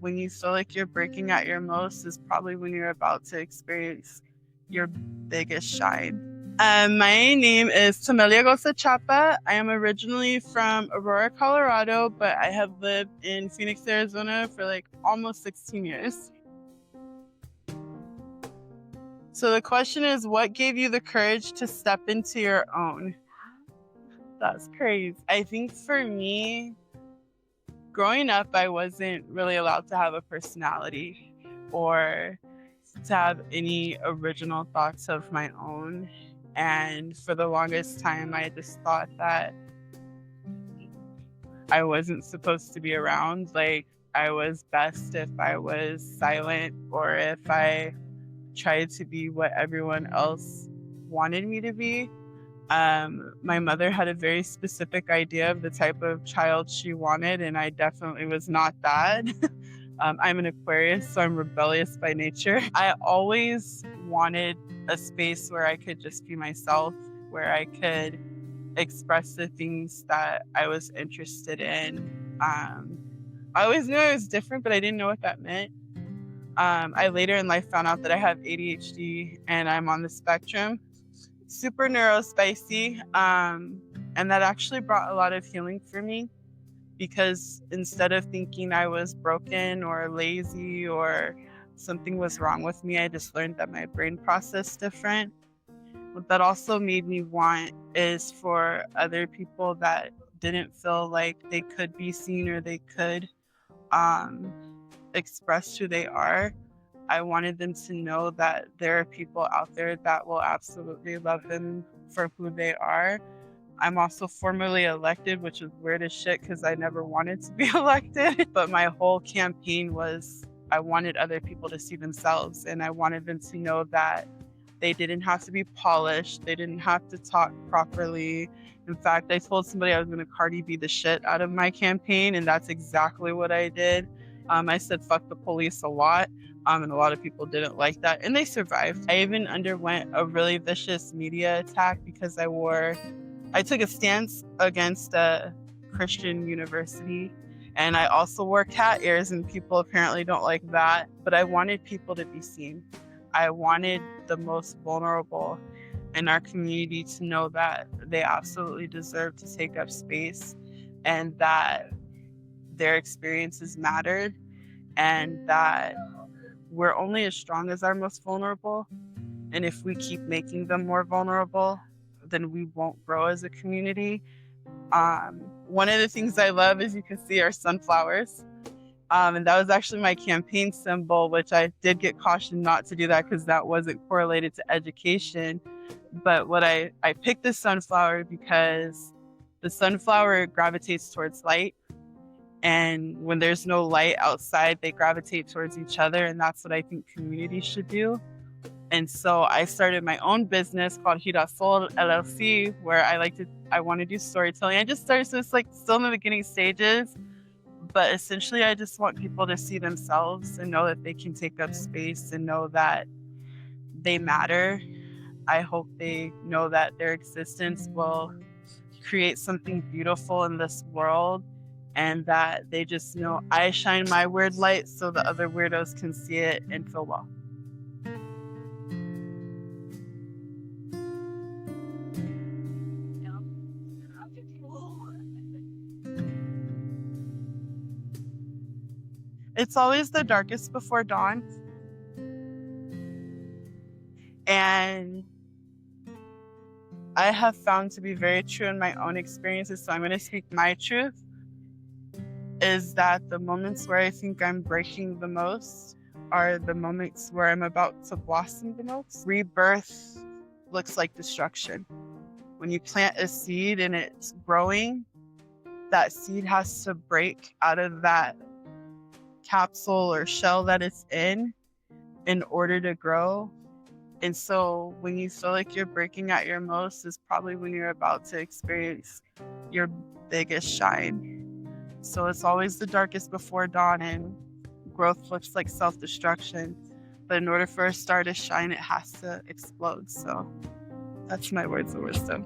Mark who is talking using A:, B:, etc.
A: when you feel like you're breaking at your most is probably when you're about to experience your biggest shine. My name is Tamillia Gosa Chapa. I am originally from Aurora, Colorado, but I have lived in Phoenix, Arizona for like almost 16 years. So the question is, what gave you the courage to step into your own? That's crazy. I think for me, growing up, I wasn't really allowed to have a personality or to have any original thoughts of my own. And for the longest time, I just thought that I wasn't supposed to be around. Like, I was best if I was silent or if I tried to be what everyone else wanted me to be. My mother had a very specific idea of the type of child she wanted, and I definitely was not that. I'm an Aquarius, so I'm rebellious by nature. I always wanted a space where I could just be myself, where I could express the things that I was interested in. I always knew I was different, but I didn't know what that meant. I later in life found out that I have ADHD and I'm on the spectrum. Super neurospicy, and that actually brought a lot of healing for me, because instead of thinking I was broken or lazy or something was wrong with me, I just learned that my brain processed different. What that also made me want is for other people that didn't feel like they could be seen or they could express who they are. I wanted them to know that there are people out there that will absolutely love them for who they are. I'm also formally elected, which is weird as shit because I never wanted to be elected. But my whole campaign was I wanted other people to see themselves, and I wanted them to know that they didn't have to be polished. They didn't have to talk properly. In fact, I told somebody I was going to Cardi B the shit out of my campaign, and that's exactly what I did. I said fuck the police a lot, and a lot of people didn't like that, and they survived. I even underwent a really vicious media attack because I took a stance against a Christian university, and I also wore cat ears, and people apparently don't like that, but I wanted people to be seen. I wanted the most vulnerable in our community to know that they absolutely deserve to take up space and that their experiences mattered, and that we're only as strong as our most vulnerable. And if we keep making them more vulnerable, then we won't grow as a community. One of the things I love, as you can see, are sunflowers. And that was actually my campaign symbol, which I did get cautioned not to do that because that wasn't correlated to education. But I picked the sunflower because the sunflower gravitates towards light. And when there's no light outside, they gravitate towards each other. And that's what I think community should do. And so I started my own business called Girasol LLC, where I want to do storytelling. I just started, so it's like still in the beginning stages, but essentially I just want people to see themselves and know that they can take up space and know that they matter. I hope they know that their existence will create something beautiful in this world, and that they just know I shine my weird light so the other weirdos can see it and feel well. It's always the darkest before dawn. And I have found to be very true in my own experiences, so I'm going to speak my truth, is that the moments where I think I'm breaking the most are the moments where I'm about to blossom the most. Rebirth looks like destruction. When you plant a seed and it's growing, that seed has to break out of that capsule or shell that it's in order to grow. And so when you feel like you're breaking at your most is probably when you're about to experience your biggest shine. So it's always the darkest before dawn, and growth looks like self-destruction. But in order for a star to shine, it has to explode. So that's my words of wisdom.